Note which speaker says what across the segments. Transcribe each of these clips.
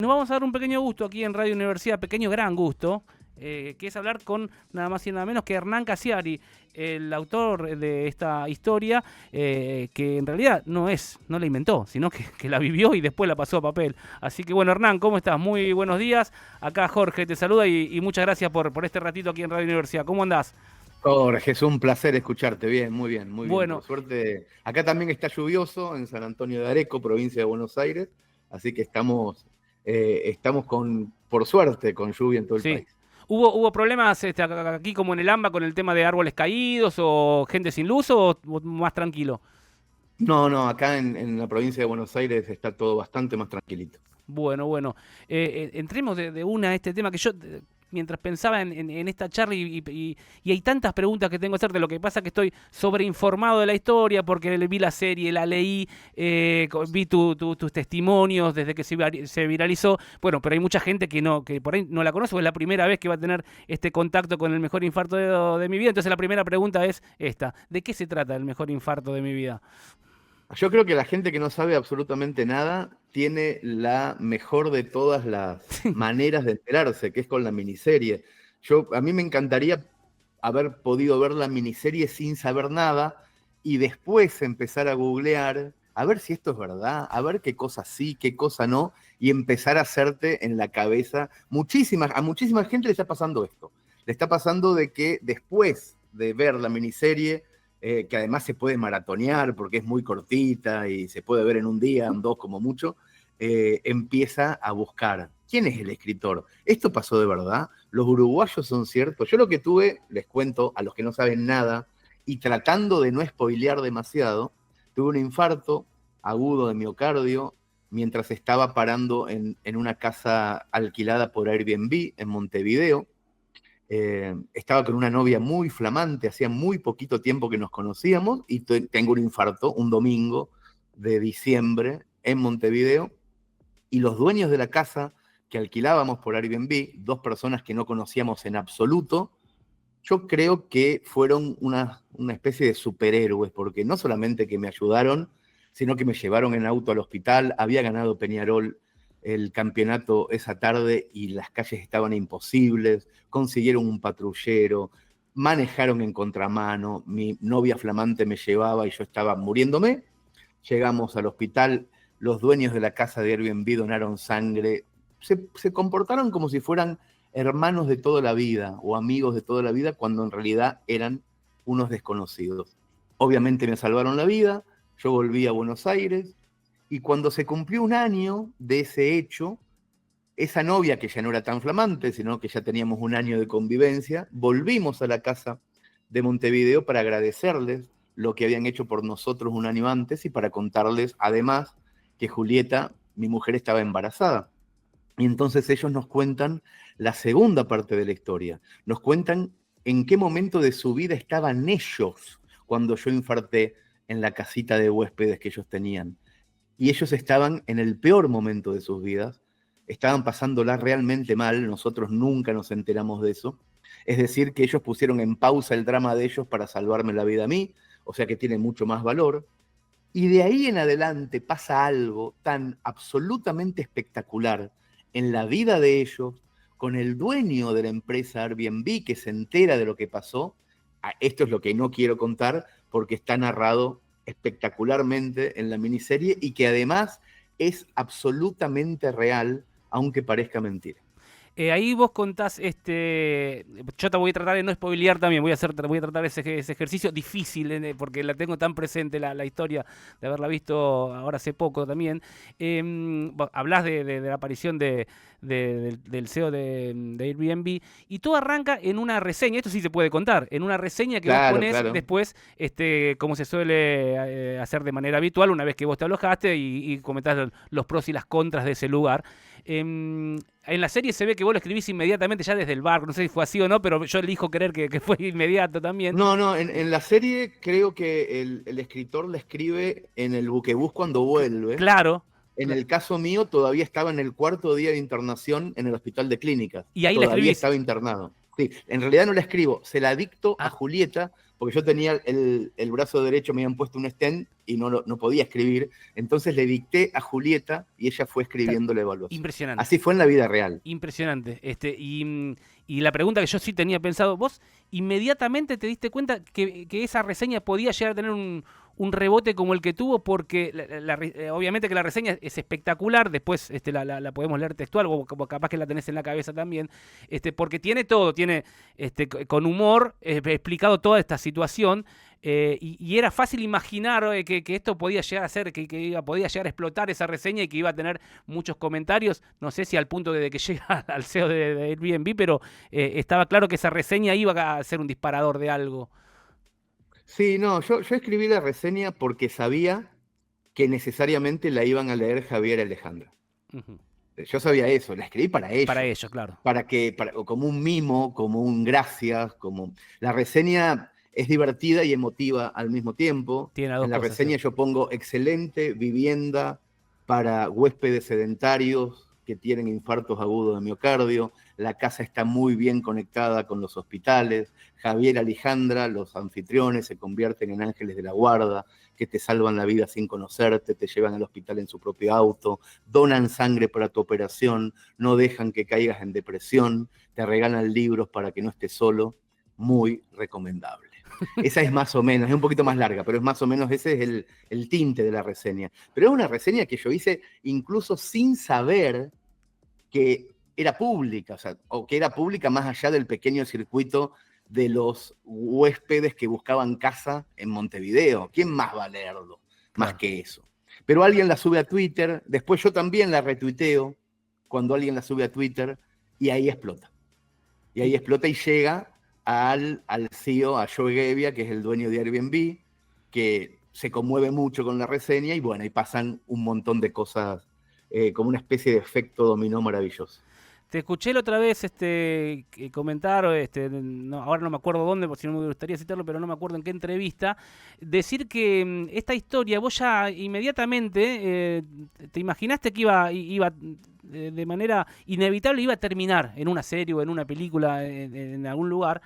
Speaker 1: Nos vamos a dar un pequeño gusto aquí en Radio Universidad, pequeño gran gusto, que es hablar con nada más y nada menos que Hernán Casiari, el autor de esta historia, que en realidad no la inventó, sino que la vivió y después la pasó a papel. Así que bueno, Hernán, ¿cómo estás? Muy buenos días. Acá Jorge te saluda y muchas gracias por este ratito aquí en Radio Universidad. ¿Cómo andás?
Speaker 2: Jorge, es un placer escucharte. Bien, muy bien, muy bien.
Speaker 1: Bueno,
Speaker 2: Por suerte, acá también está lluvioso en San Antonio de Areco, provincia de Buenos Aires, así que estamos por suerte, con lluvia en todo el
Speaker 1: sí.
Speaker 2: país.
Speaker 1: ¿Hubo problemas aquí como en el AMBA con el tema de árboles caídos o gente sin luz o más tranquilo?
Speaker 2: No, no, acá en la provincia de Buenos Aires está todo bastante más tranquilito.
Speaker 1: Bueno. Entremos de una a este tema que yo, mientras pensaba en esta charla y hay tantas preguntas que tengo que hacerte, lo que pasa es que estoy sobreinformado de la historia porque vi la serie, la leí, vi tus testimonios desde que se viralizó. Bueno, pero hay mucha gente que por ahí no la conoce, o es la primera vez que va a tener este contacto con el mejor infarto de mi vida. Entonces la primera pregunta es esta: ¿de qué se trata el mejor infarto de mi vida?
Speaker 2: Yo creo que la gente que no sabe absolutamente nada tiene la mejor de todas las maneras de enterarse, que es con la miniserie. A mí me encantaría haber podido ver la miniserie sin saber nada y después empezar a googlear, a ver si esto es verdad, a ver qué cosa sí, qué cosa no, y empezar a hacerte en la cabeza. A muchísima gente le está pasando esto. Le está pasando de que después de ver la miniserie, que además se puede maratonear porque es muy cortita y se puede ver en un día, en dos como mucho, empieza a buscar quién es el escritor. ¿Esto pasó de verdad? ¿Los uruguayos son ciertos? Yo lo que tuve, les cuento a los que no saben nada, y tratando de no spoilear demasiado, tuve un infarto agudo de miocardio mientras estaba parando en una casa alquilada por Airbnb en Montevideo. Estaba con una novia muy flamante, hacía muy poquito tiempo que nos conocíamos y tengo un infarto un domingo de diciembre en Montevideo y los dueños de la casa que alquilábamos por Airbnb, dos personas que no conocíamos en absoluto, yo creo que fueron una especie de superhéroes, porque no solamente que me ayudaron, sino que me llevaron en auto al hospital, había ganado Peñarol el campeonato esa tarde y las calles estaban imposibles, consiguieron un patrullero, manejaron en contramano, mi novia flamante me llevaba y yo estaba muriéndome, llegamos al hospital, los dueños de la casa de Airbnb donaron sangre, se comportaron como si fueran hermanos de toda la vida o amigos de toda la vida cuando en realidad eran unos desconocidos. Obviamente me salvaron la vida, yo volví a Buenos Aires y cuando se cumplió un año de ese hecho, esa novia que ya no era tan flamante, sino que ya teníamos un año de convivencia, volvimos a la casa de Montevideo para agradecerles lo que habían hecho por nosotros un año antes y para contarles además que Julieta, mi mujer, estaba embarazada. Y entonces ellos nos cuentan la segunda parte de la historia. Nos cuentan en qué momento de su vida estaban ellos cuando yo infarté en la casita de huéspedes que ellos tenían. Y ellos estaban en el peor momento de sus vidas, estaban pasándola realmente mal, nosotros nunca nos enteramos de eso. Es decir, que ellos pusieron en pausa el drama de ellos para salvarme la vida a mí, o sea que tiene mucho más valor. Y de ahí en adelante pasa algo tan absolutamente espectacular en la vida de ellos, con el dueño de la empresa Airbnb que se entera de lo que pasó. Esto es lo que no quiero contar porque está narrado espectacularmente en la miniserie y que además es absolutamente real, aunque parezca mentira.
Speaker 1: Ahí vos contás, yo te voy a tratar de no spoilear también, voy a tratar ese ejercicio difícil, porque la tengo tan presente la historia de haberla visto ahora hace poco también. Hablás de la aparición del CEO de Airbnb y todo arranca en una reseña, esto sí se puede contar, en una reseña que vos
Speaker 2: Claro,
Speaker 1: ponés
Speaker 2: claro.
Speaker 1: después, como se suele hacer de manera habitual una vez que vos te alojaste y comentás los pros y las contras de ese lugar. En la serie se ve que vos lo escribís inmediatamente ya desde el barco, no sé si fue así o no, pero yo elijo creer que fue inmediato también.
Speaker 2: No, no, en la serie creo que el escritor la escribe en el buquebús cuando vuelve.
Speaker 1: Claro.
Speaker 2: En el caso mío, todavía estaba en el cuarto día de internación en el hospital de clínicas.
Speaker 1: Y ahí la
Speaker 2: Todavía
Speaker 1: escribís.
Speaker 2: estaba internado. Sí, en realidad no la escribo, se la dicto a
Speaker 1: Ah,
Speaker 2: Julieta porque yo tenía el brazo derecho, me habían puesto un stent y no podía escribir. Entonces le dicté a Julieta y ella fue escribiendo la evaluación.
Speaker 1: Impresionante.
Speaker 2: Así fue en la vida real.
Speaker 1: Impresionante. Y la pregunta que yo sí tenía pensado, vos inmediatamente te diste cuenta que esa reseña podía llegar a tener un rebote como el que tuvo, porque obviamente que la reseña es espectacular, después la podemos leer textual, o como capaz que la tenés en la cabeza también, porque tiene todo, tiene con humor explicado toda esta situación. Y era fácil imaginar que esto podía llegar a ser, podía llegar a explotar esa reseña y que iba a tener muchos comentarios, no sé si al punto de que llega al CEO de Airbnb, pero estaba claro que esa reseña iba a ser un disparador de algo.
Speaker 2: Sí, no, yo escribí la reseña porque sabía que necesariamente la iban a leer Javier y Alejandra.
Speaker 1: Ujú.
Speaker 2: Yo sabía eso, la escribí para
Speaker 1: Para
Speaker 2: ellos,
Speaker 1: ellos, claro.
Speaker 2: como un mimo, como un gracias, la reseña es divertida y emotiva al mismo tiempo.
Speaker 1: Tiene las dos
Speaker 2: En la
Speaker 1: cosas,
Speaker 2: reseña
Speaker 1: ¿cierto?
Speaker 2: yo pongo excelente vivienda para huéspedes sedentarios que tienen infartos agudos de miocardio. La casa está muy bien conectada con los hospitales. Javier y Alejandra, los anfitriones, se convierten en ángeles de la guarda, que te salvan la vida sin conocerte, te llevan al hospital en su propio auto, donan sangre para tu operación, no dejan que caigas en depresión, te regalan libros para que no estés solo. Muy recomendable. Esa es más o menos, es un poquito más larga, pero es más o menos, ese es el tinte de la reseña. Pero es una reseña que yo hice incluso sin saber que era pública, o que era pública más allá del pequeño circuito de los huéspedes que buscaban casa en Montevideo. ¿Quién más va a leerlo? Más
Speaker 1: Claro.
Speaker 2: que eso. Pero alguien la sube a Twitter, después yo también la retuiteo cuando alguien la sube a Twitter, y ahí explota. Y ahí
Speaker 1: Y,
Speaker 2: explota y llega al CEO, a Joe Gebbia, que es el dueño de Airbnb, que se conmueve mucho con la reseña, y bueno, ahí pasan un montón de cosas, como una especie de efecto dominó maravilloso.
Speaker 1: Te escuché la otra vez comentar, ahora no me acuerdo dónde, por si no me gustaría citarlo, pero no me acuerdo en qué entrevista, decir que esta historia vos ya inmediatamente te imaginaste que iba de manera inevitable, iba a terminar en una serie o en una película en algún lugar.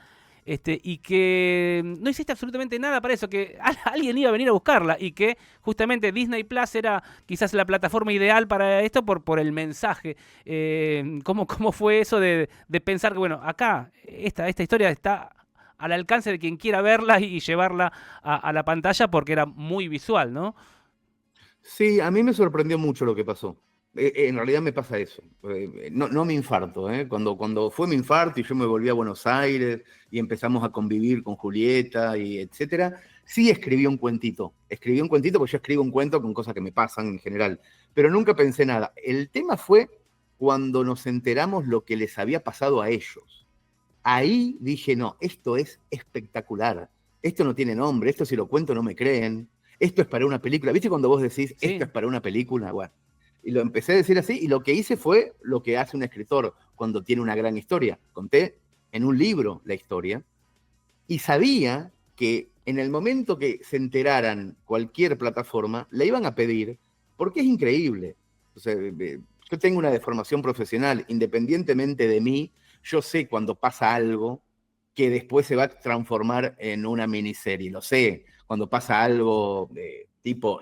Speaker 1: Y que no hiciste absolutamente nada para eso, que alguien iba a venir a buscarla y que justamente Disney Plus era quizás la plataforma ideal para esto por el mensaje. ¿Cómo fue eso de pensar que, bueno, acá esta historia está al alcance de quien quiera verla y llevarla a la pantalla porque era muy visual, ¿no?
Speaker 2: Sí, a mí me sorprendió mucho lo que pasó. En realidad me pasa eso. No me infarto, ¿eh? Cuando fue mi infarto y yo me volví a Buenos Aires y empezamos a convivir con Julieta y etcétera, sí escribí un cuentito. Escribí un cuentito porque yo escribo un cuento con cosas que me pasan en general, pero nunca pensé nada. El tema fue cuando nos enteramos lo que les había pasado a ellos. Ahí dije, no, esto es espectacular. Esto no tiene nombre, esto si lo cuento no me creen. Esto es para una película. ¿Viste cuando vos decís, esto
Speaker 1: Sí,
Speaker 2: es para una película? Bueno, y lo empecé a decir así, y lo que hice fue lo que hace un escritor cuando tiene una gran historia. Conté en un libro la historia, y sabía que en el momento que se enteraran cualquier plataforma, la iban a pedir, porque es increíble. O sea, yo tengo una deformación profesional, independientemente de mí, yo sé cuando pasa algo que después se va a transformar en una miniserie, lo sé, cuando pasa algo tipo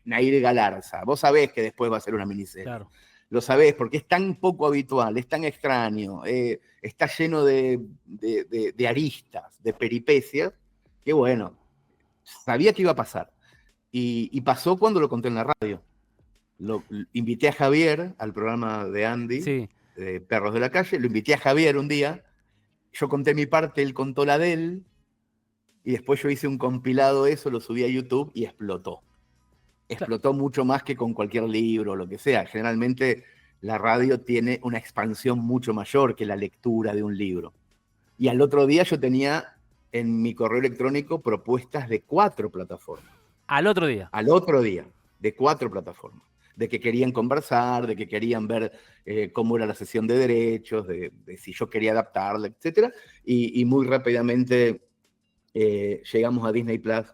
Speaker 2: Nair Galarza, vos sabés que después va a ser una miniserie.
Speaker 1: claro.
Speaker 2: Lo sabés porque es tan poco habitual, es tan extraño, está lleno de aristas, de peripecias, que bueno, sabía que iba a pasar. Y pasó cuando lo conté en la radio. Invité a Javier al programa de Andy,
Speaker 1: Sí.
Speaker 2: de Perros de la Calle, lo invité a Javier un día, yo conté mi parte, él contó la de él, y después yo hice un compilado de eso, lo subí a YouTube y explotó.
Speaker 1: Cla-
Speaker 2: Explotó mucho más que con cualquier libro o lo que sea. Generalmente la radio tiene una expansión mucho mayor que la lectura de un libro. Y al otro día yo tenía en mi correo electrónico propuestas de 4 plataformas.
Speaker 1: Al otro día.
Speaker 2: Al otro día, de 4 plataformas. De que querían conversar, de que querían ver cómo era la sesión de derechos, de si yo quería adaptarla, etc. Y muy rápidamente llegamos a Disney Plus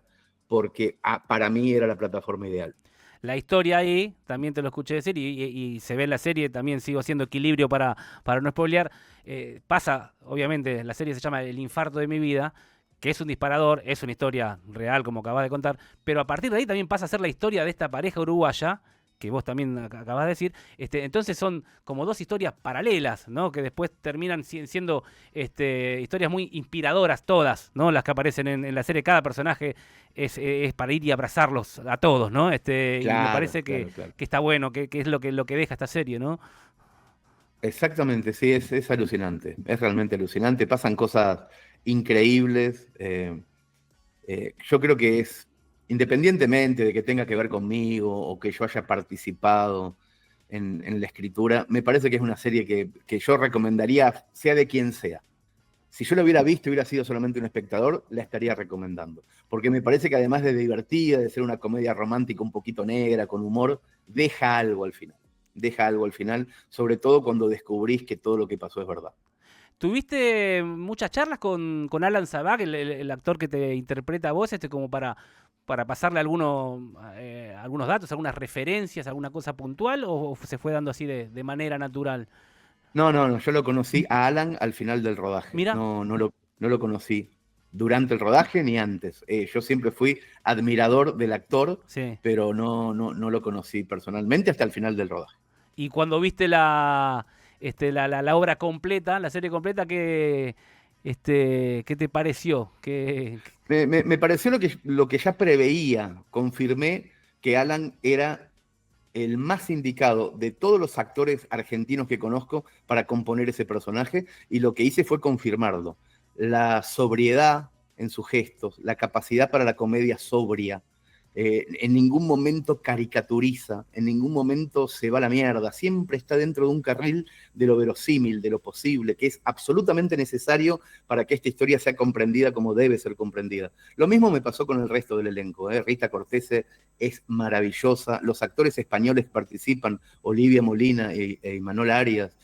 Speaker 2: porque para mí era la plataforma ideal.
Speaker 1: La historia ahí, también te lo escuché decir, y se ve en la serie, también sigo haciendo equilibrio para no spoilear. Pasa, obviamente, la serie se llama El infarto de mi vida, que es un disparador, es una historia real, como acabas de contar, pero a partir de ahí también pasa a ser la historia de esta pareja uruguaya, que vos también acabas de decir. Entonces son como dos historias paralelas, ¿no? Que después terminan siendo historias muy inspiradoras todas, ¿no? Las que aparecen en la serie. Cada personaje es para ir y abrazarlos a todos, ¿no? Y me
Speaker 2: Claro,
Speaker 1: parece
Speaker 2: claro, claro.
Speaker 1: que está bueno, que es lo que deja esta serie, ¿no?
Speaker 2: Exactamente, sí, es alucinante, es realmente alucinante, pasan cosas increíbles. Yo creo que es, independientemente de que tenga que ver conmigo o que yo haya participado en la escritura, me parece que es una serie que yo recomendaría, sea de quien sea. Si yo la hubiera visto y hubiera sido solamente un espectador, la estaría recomendando. Porque me parece que además de divertida, de ser una comedia romántica un poquito negra, con humor, deja algo al final. Deja algo al final, sobre todo cuando descubrís que todo lo que pasó es verdad.
Speaker 1: ¿Tuviste muchas charlas con Alan Zabak, el actor que te interpreta a vos, como para pasarle algunos datos, algunas referencias, alguna cosa puntual, o se fue dando así de manera natural?
Speaker 2: No, no, no, yo lo conocí a Alan al final del rodaje.
Speaker 1: Mira,
Speaker 2: No, no lo conocí durante el rodaje ni antes. Yo siempre fui admirador del actor,
Speaker 1: sí.
Speaker 2: pero no lo conocí personalmente hasta el final del rodaje.
Speaker 1: Y cuando viste la obra completa, la serie completa, ¿qué te pareció?
Speaker 2: Me pareció lo que ya preveía. Confirmé que Alan era el más indicado de todos los actores argentinos que conozco para componer ese personaje, y lo que hice fue confirmarlo. La sobriedad en sus gestos, la capacidad para la comedia sobria, en ningún momento caricaturiza, en ningún momento se va a la mierda, siempre está dentro de un carril de lo verosímil, de lo posible, que es absolutamente necesario para que esta historia sea comprendida como debe ser comprendida. Lo mismo me pasó con el resto del elenco. Rita Cortese es maravillosa, los actores españoles que participan, Olivia Molina e Imanol Arias,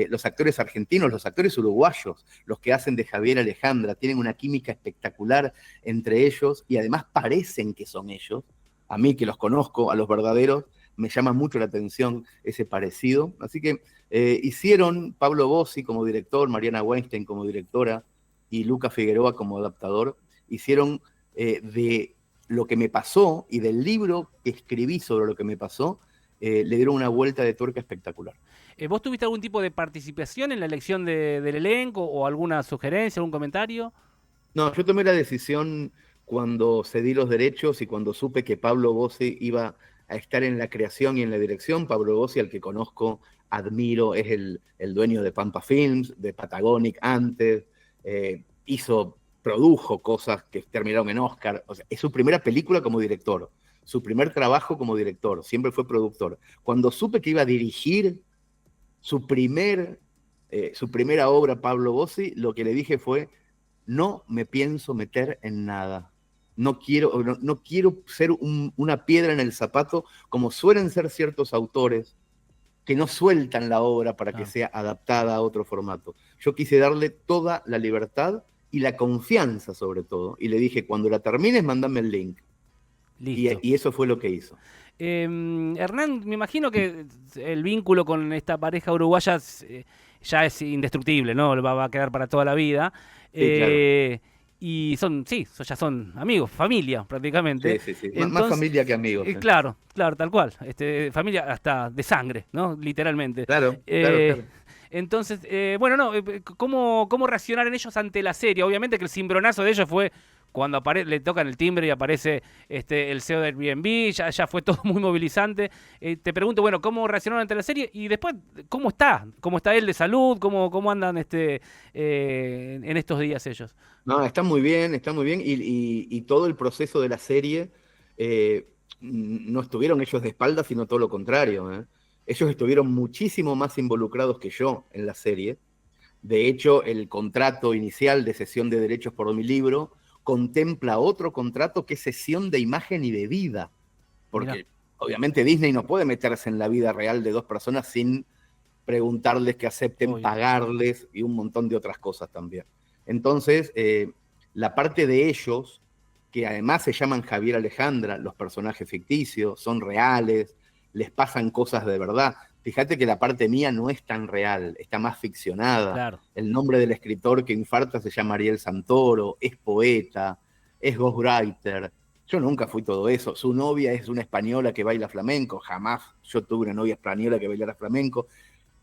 Speaker 2: los actores argentinos, los actores uruguayos, los que hacen de Javier Alejandra, tienen una química espectacular entre ellos y además parecen que son ellos. A mí, que los conozco, a los verdaderos, me llama mucho la atención ese parecido. Así que hicieron Pablo Bossi como director, Mariana Weinstein como directora y Luca Figueroa como adaptador, hicieron de lo que me pasó y del libro que escribí sobre lo que me pasó, le dieron una vuelta de tuerca espectacular.
Speaker 1: ¿Vos tuviste algún tipo de participación en la elección del elenco o alguna sugerencia, algún comentario?
Speaker 2: No, yo tomé la decisión cuando cedí los derechos y cuando supe que Pablo Bossi iba a estar en la creación y en la dirección. Pablo Bossi, al que conozco, admiro, es el dueño de Pampa Films, de Patagonic antes, produjo cosas que terminaron en Oscar. O sea, es su primera película como director, su primer trabajo como director, siempre fue productor. Cuando supe que iba a dirigir su, primer, su primera obra, Pablo Bossi, lo que le dije fue: no me pienso meter en nada. No quiero ser una piedra en el zapato, como suelen ser ciertos autores que no sueltan la obra para que
Speaker 1: Ah,
Speaker 2: sea adaptada a otro formato. Yo quise darle toda la libertad y la confianza, sobre todo. Y le dije: cuando la termines, mandame el link.
Speaker 1: listo.
Speaker 2: Y eso fue lo que hizo.
Speaker 1: Hernán, me imagino que el vínculo con esta pareja uruguaya ya es indestructible, ¿no? Va a quedar para toda la vida.
Speaker 2: Sí, claro.
Speaker 1: Y ya son amigos, familia prácticamente.
Speaker 2: Sí, sí, sí. Más
Speaker 1: Entonces,
Speaker 2: familia que amigos.
Speaker 1: claro, claro, tal cual. Familia hasta de sangre, ¿no? Literalmente.
Speaker 2: Claro, claro,
Speaker 1: Eh,
Speaker 2: claro.
Speaker 1: entonces, bueno, no, ¿cómo reaccionaron ellos ante la serie? Obviamente que el cimbronazo de ellos fue cuando le tocan el timbre y aparece el CEO de Airbnb, ya fue todo muy movilizante. Te pregunto, bueno, ¿cómo reaccionaron ante la serie? Y después, ¿cómo está? ¿Cómo está él de salud? ¿Cómo andan en estos días ellos?
Speaker 2: No, está muy bien, está muy bien. Y todo el proceso de la serie, eh, no estuvieron ellos de espaldas, sino todo lo contrario. Ellos estuvieron muchísimo más involucrados que yo en la serie. De hecho, el contrato inicial de cesión de derechos por mi libro contempla otro contrato que es cesión de imagen y de vida.
Speaker 1: Mira,
Speaker 2: Porque obviamente Disney no puede meterse en la vida real de dos personas sin preguntarles que acepten
Speaker 1: obvio.
Speaker 2: pagarles y un montón de otras cosas también. Entonces, la parte de ellos, que además se llaman Javier Alejandra, los personajes ficticios, son reales, les pasan cosas de verdad. Fíjate que la parte mía no es tan real, está más ficcionada.
Speaker 1: Claro.
Speaker 2: El nombre del escritor que infarta se llama Ariel Santoro, es poeta, es ghostwriter. Yo nunca fui todo eso. Su novia es una española que baila flamenco. Jamás yo tuve una novia española que bailara flamenco.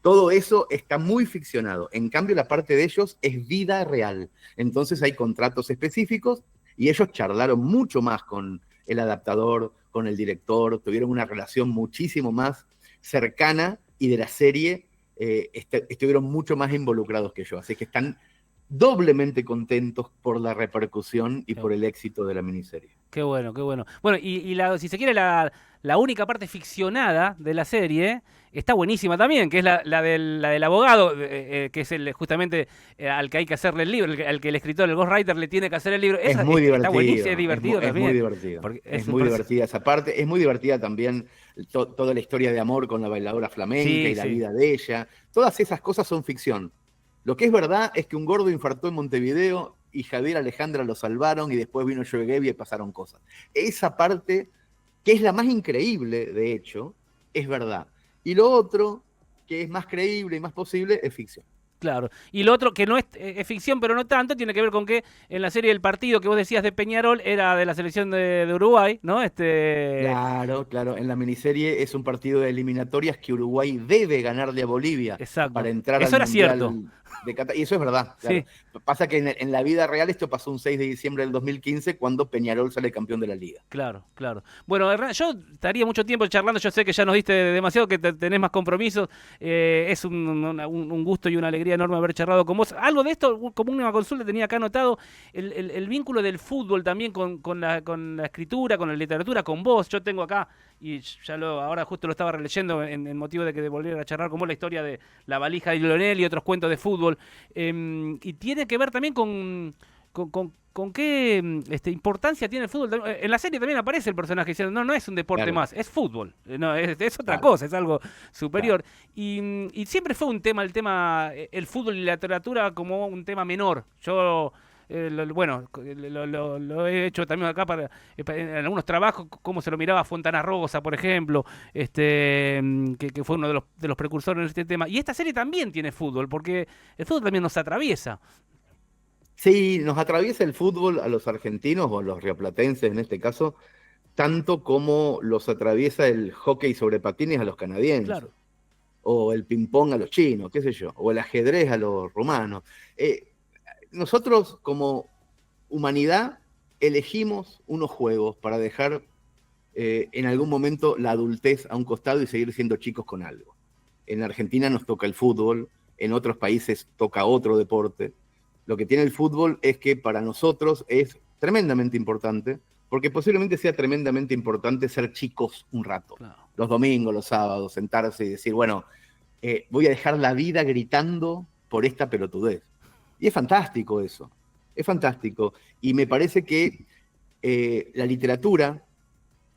Speaker 2: Todo eso está muy ficcionado. En cambio, la parte de ellos es vida real. Entonces hay contratos específicos y ellos charlaron mucho más con el adaptador, con el director, tuvieron una relación muchísimo más cercana y de la serie estuvieron mucho más involucrados que yo. Así que están doblemente contentos por la repercusión y por el éxito de la miniserie.
Speaker 1: Qué bueno, qué bueno. Bueno, y si se quiere, la única parte ficcionada de la serie está buenísima también, que es la del abogado, que es justamente al que hay que hacerle el libro, al que el escritor, el ghostwriter, le tiene que hacer el libro.
Speaker 2: Es muy divertido.
Speaker 1: Está buenísimo, es divertido también.
Speaker 2: Es muy divertido. Es muy divertida esa parte. Es muy divertida también toda la historia de amor con la bailadora flamenca y la vida de ella. Todas esas cosas son ficción. Lo que es verdad es que un gordo infartó en Montevideo y Javier Alejandra lo salvaron y después vino Joe Gebby y pasaron cosas. Esa parte, que es la más increíble, de hecho, es verdad. Y lo otro, que es más creíble y más posible, es ficción.
Speaker 1: Claro. Y lo otro, que no es ficción, pero no tanto, tiene que ver con que en la serie del partido que vos decías de Peñarol era de la selección de Uruguay, ¿no?
Speaker 2: Claro, claro. En la miniserie es un partido de eliminatorias que Uruguay debe ganarle a Bolivia.
Speaker 1: Exacto.
Speaker 2: Para entrar
Speaker 1: eso
Speaker 2: al
Speaker 1: era
Speaker 2: Mundial
Speaker 1: cierto.
Speaker 2: De Qatar. Y eso es verdad. Claro.
Speaker 1: Sí.
Speaker 2: Pasa que en la vida real esto pasó un 6 de diciembre del 2015 cuando Peñarol sale campeón de la Liga.
Speaker 1: Claro, claro. Bueno, Hernán, yo estaría mucho tiempo charlando, yo sé que ya nos diste demasiado, que tenés más compromisos, es un gusto y una alegría enorme haber charlado con vos. Algo de esto, como una consulta tenía acá anotado, el vínculo del fútbol también con la escritura, con la literatura, con vos. Yo tengo acá, y ya ahora justo lo estaba releyendo en motivo de que volviera a charlar con vos la historia de La valija de Lionel y otros cuentos de fútbol. Y tiene que ver también con qué importancia tiene el fútbol. En la serie también aparece el personaje diciendo, no es un deporte más, es fútbol, no, es otra cosa, es algo superior. Y siempre fue un tema, el fútbol y la literatura como un tema menor. Yo, lo he hecho también acá en algunos trabajos, como se lo miraba a Fontana Rosa, por ejemplo, que fue uno de los precursores en este tema. Y esta serie también tiene fútbol, porque el fútbol también nos atraviesa.
Speaker 2: Sí, nos atraviesa el fútbol a los argentinos o a los rioplatenses en este caso, tanto como los atraviesa el hockey sobre patines a los canadienses.
Speaker 1: Claro.
Speaker 2: O el ping-pong a los chinos, qué sé yo, o el ajedrez a los rumanos. Nosotros como humanidad elegimos unos juegos para dejar en algún momento la adultez a un costado y seguir siendo chicos con algo. En Argentina nos toca el fútbol, en otros países toca otro deporte. Lo que tiene el fútbol es que para nosotros es tremendamente importante, porque posiblemente sea tremendamente importante ser chicos un rato. Claro. Los domingos, los sábados, sentarse y decir, bueno, voy a dejar la vida gritando por esta pelotudez. Y es fantástico eso, es fantástico. Y me parece que la literatura,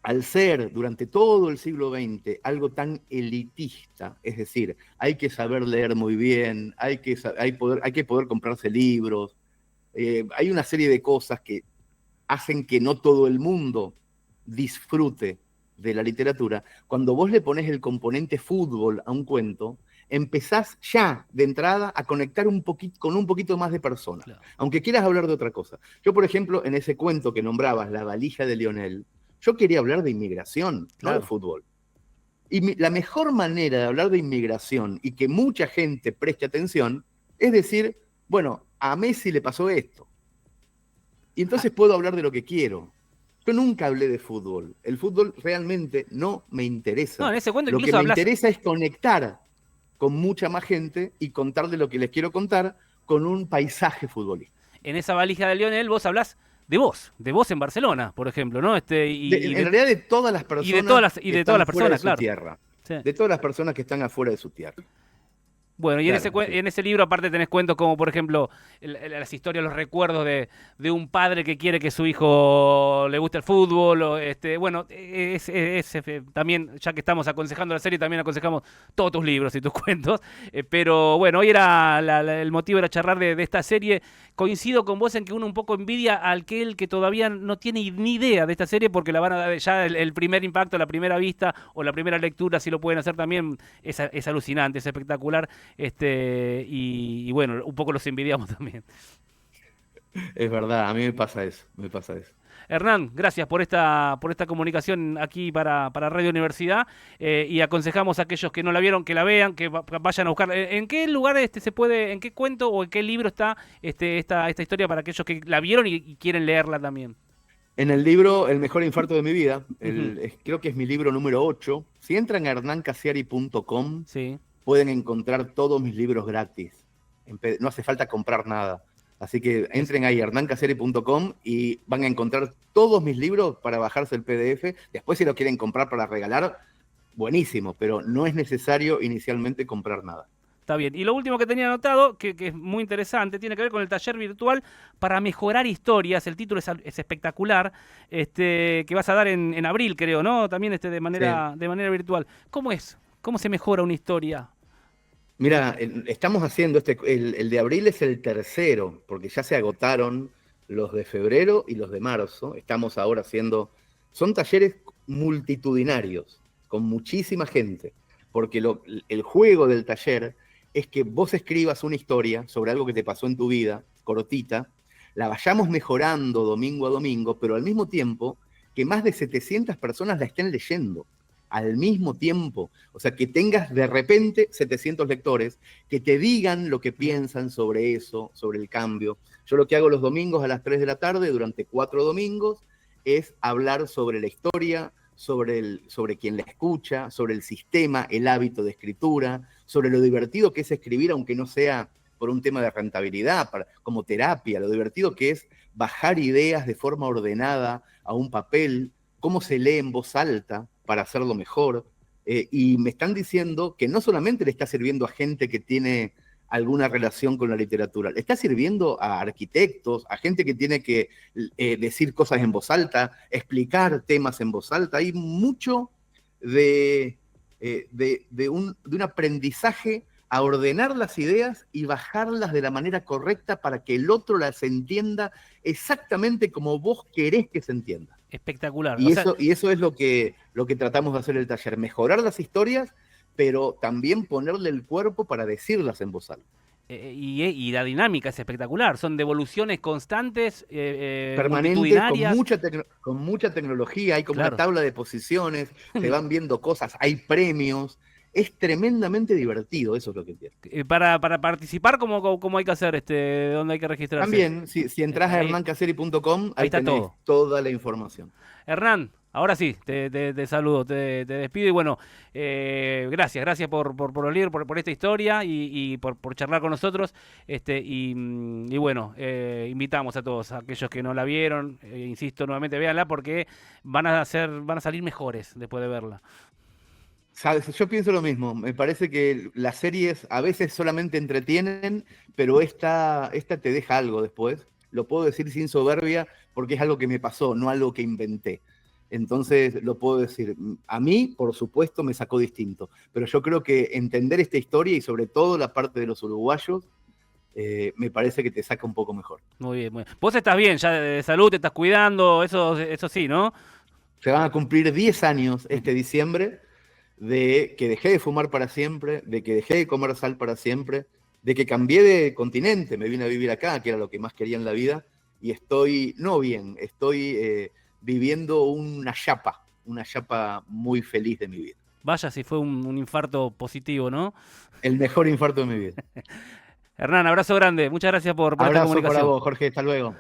Speaker 2: al ser durante todo el siglo XX algo tan elitista, es decir, hay que saber leer muy bien, hay que poder comprarse libros, hay una serie de cosas que hacen que no todo el mundo disfrute de la literatura. Cuando vos le pones el componente fútbol a un cuento, empezás ya de entrada a conectar con un poquito más de personas, claro, aunque quieras hablar de otra cosa. Yo, por ejemplo, en ese cuento que nombrabas, La valija de Lionel, yo quería hablar de inmigración, claro, no de fútbol. Y la mejor manera de hablar de inmigración y que mucha gente preste atención es decir, bueno, a Messi le pasó esto. Y entonces puedo hablar de lo que quiero. Yo nunca hablé de fútbol. El fútbol realmente no me interesa.
Speaker 1: No, en ese cuento
Speaker 2: lo que me interesa es conectar con mucha más gente y contarle lo que les quiero contar con un paisaje futbolístico.
Speaker 1: En esa valija de Lionel vos hablás de vos en Barcelona, por ejemplo, ¿no?
Speaker 2: En realidad de todas las personas
Speaker 1: y de todas las personas, claro.
Speaker 2: Tierra, sí. De todas las personas que están afuera de su tierra.
Speaker 1: Bueno, y
Speaker 2: Claro, sí.
Speaker 1: en ese libro aparte tenés cuentos como, por ejemplo, las historias, los recuerdos de un padre que quiere que su hijo le guste el fútbol. O, bueno, también, ya que estamos aconsejando la serie, también aconsejamos todos tus libros y tus cuentos. Pero bueno, hoy era el motivo era charlar de esta serie. Coincido con vos en que uno un poco envidia al aquel que todavía no tiene ni idea de esta serie porque la van a dar ya el primer impacto, la primera vista o la primera lectura, si lo pueden hacer también, es alucinante, es espectacular. Y bueno, un poco los envidiamos también.
Speaker 2: Es verdad, a mí me pasa eso, me pasa eso.
Speaker 1: Hernán, gracias por esta comunicación aquí para Radio Universidad y aconsejamos a aquellos que no la vieron que la vean, que vayan a buscar. ¿En qué lugar se puede, en qué cuento o en qué libro está esta historia para aquellos que la vieron y quieren leerla también?
Speaker 2: En el libro El mejor infarto de mi vida,
Speaker 1: Ujú.
Speaker 2: creo que es mi libro número 8. Si entran a hernancasiari.com,
Speaker 1: Sí.
Speaker 2: pueden encontrar todos mis libros gratis. No hace falta comprar nada. Así que
Speaker 1: Es,
Speaker 2: entren ahí a hernancasiari.com y van a encontrar todos mis libros para bajarse el PDF. Después, si lo quieren comprar para regalar, buenísimo, pero no es necesario inicialmente comprar nada.
Speaker 1: Está bien. Y lo último que tenía anotado, que es muy interesante, tiene que ver con el taller virtual para mejorar historias. El título es espectacular, que vas a dar en abril, creo, ¿no? También
Speaker 2: Sí.
Speaker 1: de manera virtual. ¿Cómo es? ¿Cómo se mejora una historia?
Speaker 2: Mira, estamos haciendo el de abril es el tercero, porque ya se agotaron los de febrero y los de marzo. Estamos ahora haciendo, son talleres multitudinarios, con muchísima gente, porque el juego del taller es que vos escribas una historia sobre algo que te pasó en tu vida, cortita, la vayamos mejorando domingo a domingo, pero al mismo tiempo que más de 700 personas la estén leyendo al mismo tiempo. O sea, que tengas de repente 700 lectores que te digan lo que piensan sobre eso, sobre el cambio. Yo lo que hago los domingos a las 3 de la tarde, durante 4 domingos, es hablar sobre la historia, sobre quien la escucha, sobre el sistema, el hábito de escritura, sobre lo divertido que es escribir, aunque no sea por un tema de rentabilidad, como terapia, lo divertido que es bajar ideas de forma ordenada a un papel, cómo se lee en voz alta para hacerlo mejor. Y me están diciendo que no solamente le está sirviendo a gente que tiene alguna relación con la literatura, le está sirviendo a arquitectos, a gente que tiene que decir cosas en voz alta, explicar temas en voz alta. Hay mucho de, de un aprendizaje a ordenar las ideas y bajarlas de la manera correcta para que el otro las entienda exactamente como vos querés que se entienda.
Speaker 1: Espectacular. O
Speaker 2: Y
Speaker 1: sea,
Speaker 2: eso es lo que tratamos de hacer en el taller, mejorar las historias, pero también ponerle el cuerpo para decirlas en voz alta.
Speaker 1: y la dinámica es espectacular. Son devoluciones constantes,
Speaker 2: Permanente,
Speaker 1: multitudinarias.
Speaker 2: con mucha tecnología, hay como una
Speaker 1: Claro.
Speaker 2: tabla de posiciones, se van viendo cosas, hay premios, es tremendamente divertido, eso es lo que entiendo.
Speaker 1: Para participar, ¿cómo hay que hacer? ¿Dónde hay que registrarse?
Speaker 2: También, si entras a
Speaker 1: Ahí,
Speaker 2: hernancaseri.com,
Speaker 1: ahí
Speaker 2: ahí
Speaker 1: está
Speaker 2: tenés
Speaker 1: todo.
Speaker 2: toda la información.
Speaker 1: Hernán, ahora sí, te saludo, te despido y bueno, gracias por el libro, por esta historia y por charlar con nosotros. Y bueno, invitamos a todos, a aquellos que no la vieron, insisto nuevamente, véanla porque van a salir mejores después de verla.
Speaker 2: Sabes, yo pienso lo mismo. Me parece que las series a veces solamente entretienen, pero esta te deja algo después. Lo puedo decir sin soberbia porque es algo que me pasó, no algo que inventé. Entonces lo puedo decir. A mí, por supuesto, me sacó distinto. Pero yo creo que entender esta historia y sobre todo la parte de los uruguayos, me parece que te saca un poco mejor.
Speaker 1: Muy bien, muy bien. Vos estás bien, ya de salud, te estás cuidando, eso sí, ¿no?
Speaker 2: Se van a cumplir 10 años este diciembre de que dejé de fumar para siempre, de que dejé de comer sal para siempre, de que cambié de continente, me vine a vivir acá, que era lo que más quería en la vida, y estoy, no bien, estoy viviendo una chapa muy feliz de mi vida.
Speaker 1: Vaya si fue un infarto positivo, ¿no?
Speaker 2: El mejor infarto de mi vida.
Speaker 1: Hernán, abrazo grande, muchas gracias por esta
Speaker 2: Abrazo para
Speaker 1: comunicación.
Speaker 2: vos, Jorge, hasta luego.